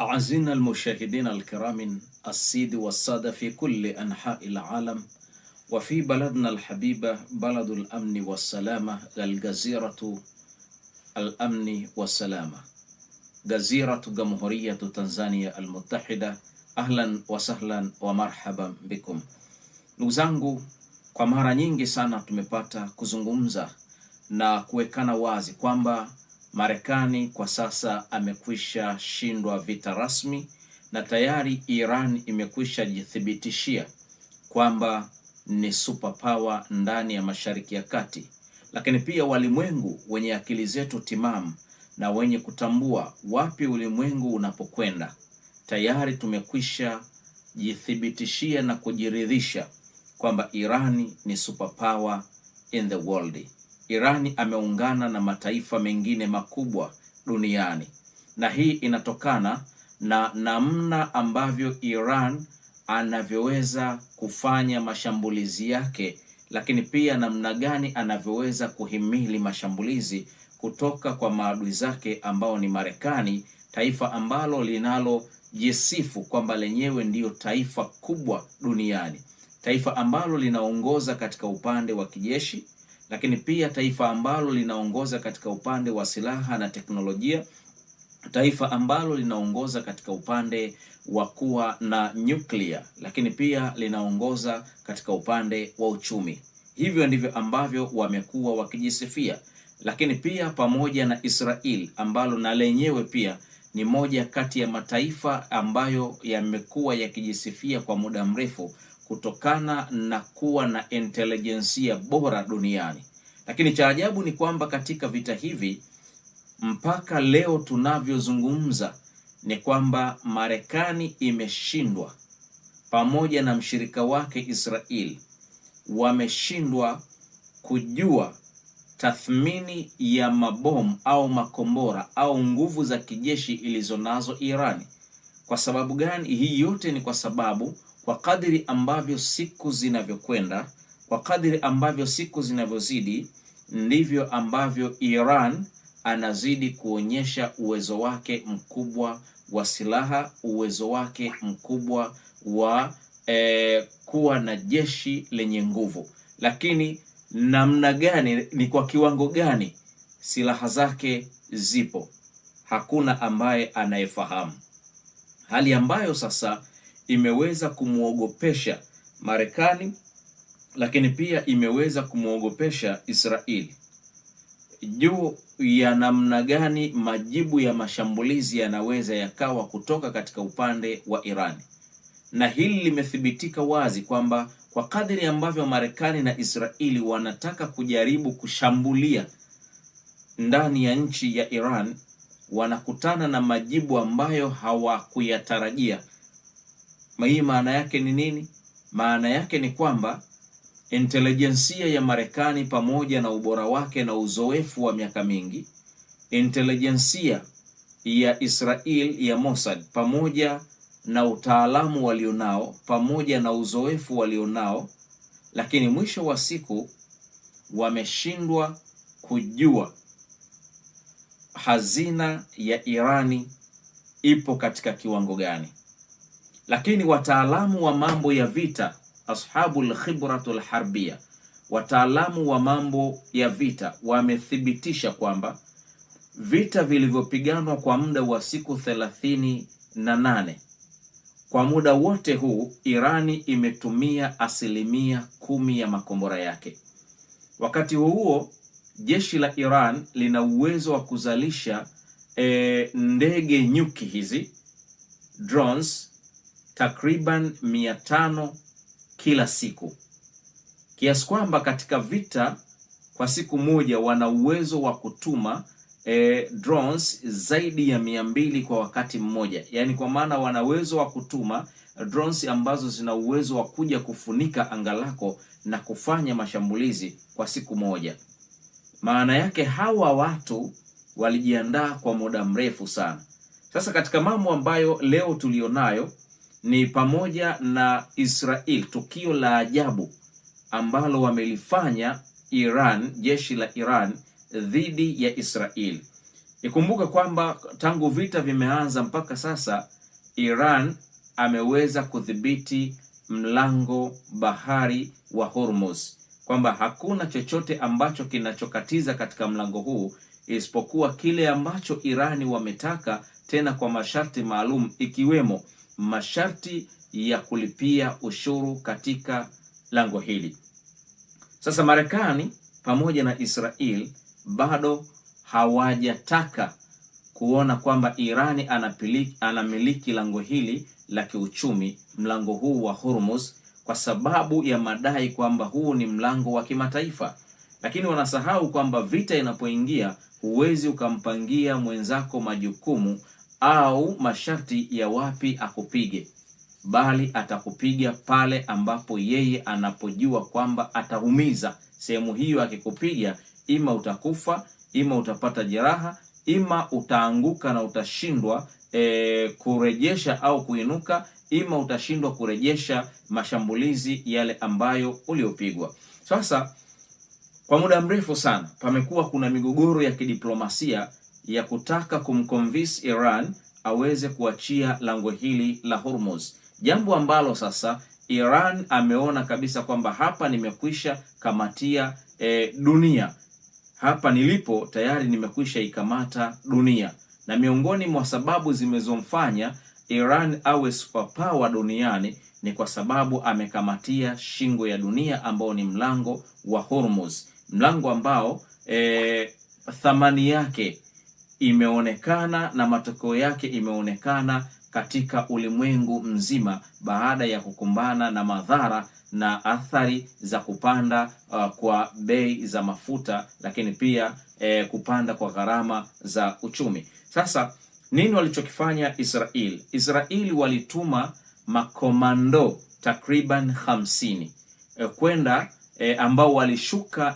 أعزائنا المشاهدين الكرام السيد والسادة في كل أنحاء العالم وفي بلدنا الحبيبة بلد الأمن والسلامة الجزيرة الأمن والسلامة جزيرة جمهورية تنزانيا المتحدة. أهلا وسهلا ومرحبا بكم. Ndugu zangu, kwa mara nyingi sana tumepata kuzungumza na kuwekana wazi kwamba Marekani kwa sasa amekwisha shindwa vita rasmi na tayari Iran imekwisha jithibitishia kwamba ni superpower ndani ya Mashariki ya Kati. Lakini pia walimwengu wenye akili zetu timamu na wenye kutambua wapi ulimwengu unapokwenda, tayari tumekwisha jithibitishia na kujiridhisha kwamba Irani ni superpower in the world. Irani ameungana na mataifa mengine makubwa duniani, na hii inatokana na namna ambavyo Iran anavyoweza kufanya mashambulizi yake, lakini pia namna gani anavyoweza kuhimili mashambulizi kutoka kwa maadui zake ambao ni Marekani, taifa ambalo linalojisifu kwamba lenyewe ndiyo taifa kubwa duniani, taifa ambalo linaongoza katika upande wa kijeshi, lakini pia taifa ambalo linaongoza katika upande wa silaha na teknolojia, taifa ambalo linaongoza katika upande wa kuwa na nyuklia, lakini pia linaongoza katika upande wa uchumi. Hivyo ndivyo ambavyo wamekuwa wakijisifia. Lakini pia pamoja na Israel ambalo na lenyewe pia ni moja kati ya mataifa ambayo yamekuwa yakijisifia kwa muda mrefu kutokana na kuwa na intelijensia bora duniani. Lakini cha ajabu ni kwamba katika vita hivi mpaka leo tunavyozungumza ni kwamba Marekani imeshindwa pamoja na mshirika wake Israel, wameshindwa kujua tathmini ya mabomu au makombora au nguvu za kijeshi ilizonazo Irani. Kwa sababu gani? Hii yote ni kwa sababu kwa kadiri ambavyo siku zinavyokwenda, kwa kadiri ambavyo siku zinavyozidi, ndivyo ambavyo Iran anazidi kuonyesha uwezo wake mkubwa wa silaha, uwezo wake mkubwa wa kuwa na jeshi lenye nguvu. Lakini namna gani, ni kwa kiwango gani silaha zake zipo, hakuna ambaye anayefahamu. Hali ambayo sasa imeweza kumuogopesha Marekani, lakini pia imeweza kumuogopesha Israeli juu ya namna gani majibu ya mashambulizi yanaweza yakawa kutoka katika upande wa Irani. Na hili limethibitika wazi kwamba kwa kadiri ambavyo Marekani na Israeli wanataka kujaribu kushambulia ndani ya nchi ya Iran, wanakutana na majibu ambayo hawakuyatarajia. Hii maana yake ni nini? Maana yake ni kwamba intelijensia ya Marekani pamoja na ubora wake na uzoefu wa miaka mingi, intelijensia ya Israel ya Mossad pamoja na utaalamu walionao pamoja na uzoefu walionao, lakini mwisho wa siku wameshindwa kujua hazina ya Irani ipo katika kiwango gani. Lakini wataalamu wa mambo ya vita, ashabul khibratul harbia, wataalamu wa mambo ya vita wamethibitisha kwamba vita vilivyopiganwa kwa muda wa siku 38, kwa muda wote huu Irani imetumia 10% ya makombora yake. Wakati huo jeshi la Iran lina uwezo wa kuzalisha ndege nyuki hizi, drones, takriban 500 kila siku, kiasi kwamba katika vita kwa siku moja wana uwezo wa kutuma drones zaidi ya 200 kwa wakati mmoja. Yani kwa maana wana uwezo wa kutuma drones ambazo zina uwezo wa kuja kufunika anga lako na kufanya mashambulizi kwa siku moja. Maana yake hawa watu walijiandaa kwa muda mrefu sana. Sasa katika mambo ambayo leo tulionayo ni pamoja na Israel, tukio la ajabu ambalo wamelifanya Iran, jeshi la Iran dhidi ya Israel. Ikumbuka kwamba tangu vita vimeanza mpaka sasa Iran ameweza kudhibiti mlango bahari wa Hormuz, kwamba hakuna chochote ambacho kinachokatiza katika mlango huu isipokuwa kile ambacho Irani wametaka, tena kwa masharti maalum, ikiwemo masharti ya kulipia ushuru katika lango hili. Sasa Marekani pamoja na Israel bado hawajataka kuona kwamba Irani anamiliki lango hili la kiuchumi, mlango huu wa Hormuz, kwa sababu ya madai kwamba huu ni mlango wa kimataifa. Lakini wanasahau kwamba vita inapoingia, huwezi ukampangia mwenzako majukumu au masharti ya wapi akupige, bali atakupiga pale ambapo yeye anapojua kwamba ataumiza sehemu hiyo. Akikupiga, ima utakufa, ima utapata jeraha, ima utaanguka na utashindwa kurejesha au kuinuka, ima utashindwa kurejesha mashambulizi yale ambayo uliopigwa. Sasa kwa muda mrefu sana pamekuwa kuna migogoro ya kidiplomasia ya kutaka kumconvince Iran aweze kuachia lango hili la Hormuz, jambo ambalo sasa Iran ameona kabisa kwamba hapa nimekwisha kamatia dunia, hapa nilipo tayari nimekwisha ikamata dunia. Na miongoni mwa sababu zimezomfanya Iran awe superpower duniani ni kwa sababu amekamatia shingo ya dunia ambao ni mlango wa Hormuz, mlango ambao thamani yake imeonekana na matokeo yake imeonekana katika ulimwengu mzima baada ya kukumbana na madhara na athari za kupanda kwa bei za mafuta, lakini pia kupanda kwa gharama za uchumi. Sasa nini walichokifanya Israel? Israeli walituma makomando takriban 50 kwenda ambao walishuka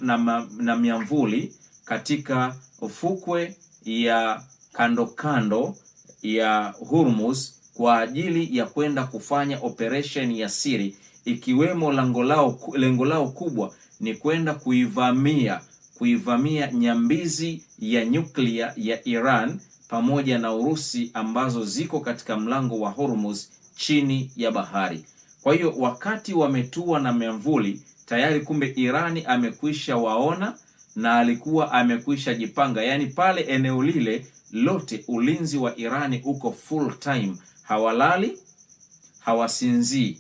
na miamvuli katika ufukwe ya kando kando ya Hormuz kwa ajili ya kwenda kufanya operation ya siri, ikiwemo lengo lao kubwa ni kwenda kuivamia nyambizi ya nyuklia ya Iran pamoja na Urusi ambazo ziko katika mlango wa Hormuz chini ya bahari. Kwa hiyo wakati wametua na miamvuli tayari, kumbe Irani amekwisha waona na alikuwa amekwisha jipanga. Yaani pale eneo lile lote ulinzi wa Irani uko full time, hawalali, hawasinzii,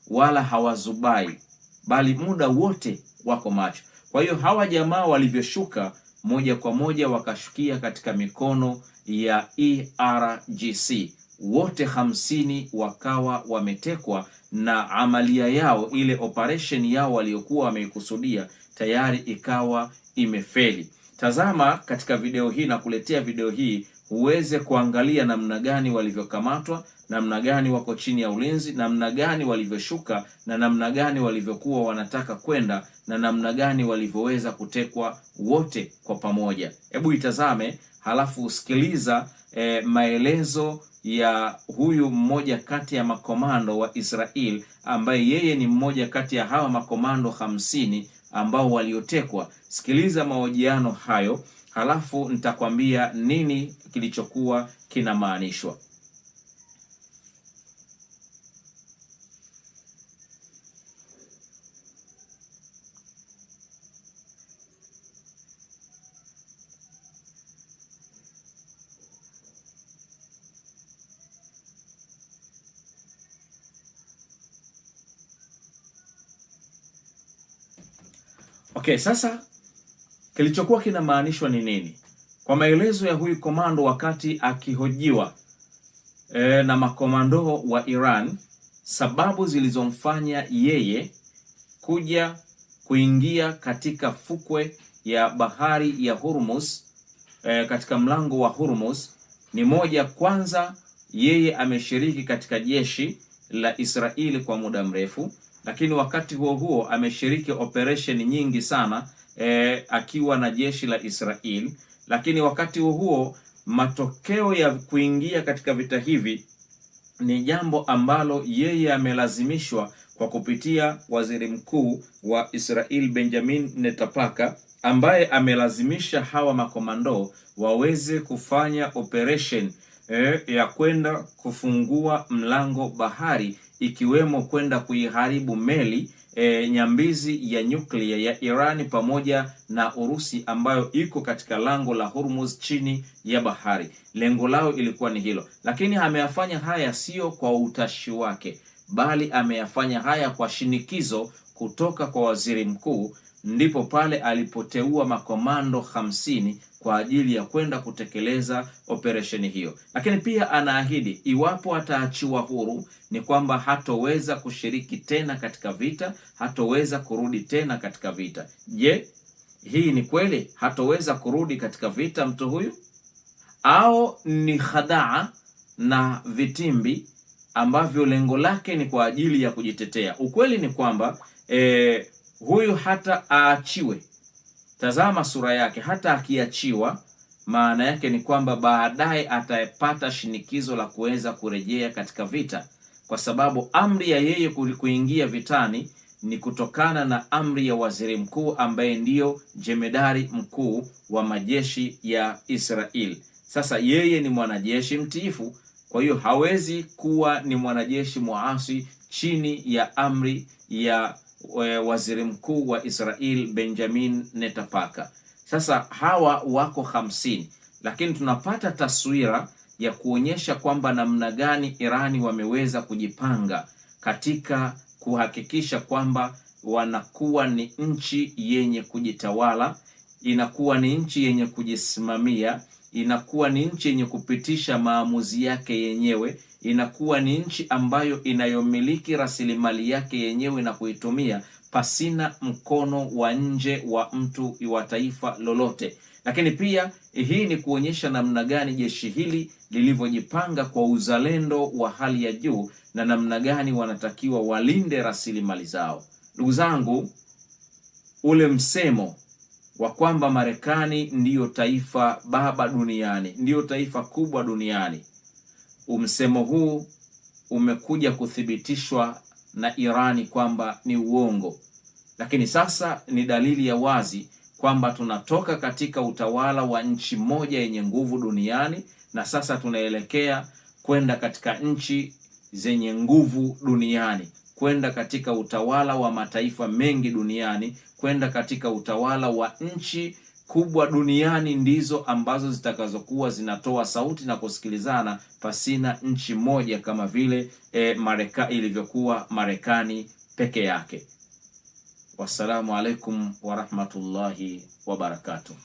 wala hawazubai, bali muda wote wako macho. Kwa hiyo hawa jamaa walivyoshuka, moja kwa moja wakashukia katika mikono ya IRGC, wote 50 wakawa wametekwa, na amalia yao, ile operation yao waliokuwa wameikusudia, tayari ikawa imefeli. Tazama katika video hii na kuletea video hii uweze kuangalia namna gani walivyokamatwa, namna gani wako chini ya ulinzi, namna gani walivyoshuka, na namna gani walivyokuwa wanataka kwenda, na namna gani walivyoweza kutekwa wote kwa pamoja. Hebu itazame halafu usikiliza maelezo ya huyu mmoja kati ya makomando wa Israel, ambaye yeye ni mmoja kati ya hawa makomando 50 ambao waliotekwa. Sikiliza mahojiano hayo, halafu nitakwambia nini kilichokuwa kinamaanishwa. Okay, sasa kilichokuwa kinamaanishwa ni nini? Kwa maelezo ya huyu komando wakati akihojiwa na makomando wa Iran, sababu zilizomfanya yeye kuingia katika fukwe ya bahari ya Hormuz, katika mlango wa Hormuz ni moja, kwanza yeye ameshiriki katika jeshi la Israeli kwa muda mrefu, lakini wakati huo huo ameshiriki operation nyingi sana akiwa na jeshi la Israeli. Lakini wakati huo matokeo ya kuingia katika vita hivi ni jambo ambalo yeye amelazimishwa kwa kupitia waziri mkuu wa Israel Benjamin Netanyahu, ambaye amelazimisha hawa makomando waweze kufanya operation ya kwenda kufungua mlango bahari, ikiwemo kwenda kuiharibu meli nyambizi ya nyuklia ya Irani pamoja na Urusi ambayo iko katika lango la Hormuz chini ya bahari. Lengo lao ilikuwa ni hilo, lakini ameyafanya haya sio kwa utashi wake, bali ameyafanya haya kwa shinikizo kutoka kwa waziri mkuu. Ndipo pale alipoteua makomando 50 kwa ajili ya kwenda kutekeleza operesheni hiyo. Lakini pia anaahidi iwapo ataachiwa huru ni kwamba hatoweza kushiriki tena katika vita, hatoweza kurudi tena katika vita. Je, hii ni kweli? Hatoweza kurudi katika vita mtu huyu, au ni khadaa na vitimbi ambavyo lengo lake ni kwa ajili ya kujitetea? Ukweli ni kwamba huyu hata aachiwe, tazama sura yake, hata akiachiwa, maana yake ni kwamba baadaye atapata shinikizo la kuweza kurejea katika vita, kwa sababu amri ya yeye kuingia vitani ni kutokana na amri ya waziri mkuu ambaye ndiyo jemedari mkuu wa majeshi ya Israel. Sasa yeye ni mwanajeshi mtiifu, kwa hiyo hawezi kuwa ni mwanajeshi muasi chini ya amri ya waziri mkuu wa Israel Benjamin Netanyahu. Sasa hawa wako 50, lakini tunapata taswira ya kuonyesha kwamba namna gani Irani wameweza kujipanga katika kuhakikisha kwamba wanakuwa ni nchi yenye kujitawala, inakuwa ni nchi yenye kujisimamia, inakuwa ni nchi yenye kupitisha maamuzi yake yenyewe, inakuwa ni nchi ambayo inayomiliki rasilimali yake yenyewe na kuitumia pasina mkono wa nje wa mtu wa taifa lolote. Lakini pia hii ni kuonyesha namna gani jeshi hili lilivyojipanga kwa uzalendo wa hali ya juu na namna gani wanatakiwa walinde rasilimali zao. Ndugu zangu, ule msemo wa kwamba Marekani ndiyo taifa baba duniani, ndiyo taifa kubwa duniani, msemo huu umekuja kuthibitishwa na Irani kwamba ni uongo. Lakini sasa ni dalili ya wazi kwamba tunatoka katika utawala wa nchi moja yenye nguvu duniani na sasa tunaelekea kwenda katika nchi zenye nguvu duniani, kwenda katika utawala wa mataifa mengi duniani, kwenda katika utawala wa nchi kubwa duniani ndizo ambazo zitakazokuwa zinatoa sauti na kusikilizana pasina nchi moja kama vile Marekani ilivyokuwa Marekani peke yake. Wassalamu alaikum wa rahmatullahi wa barakatuh.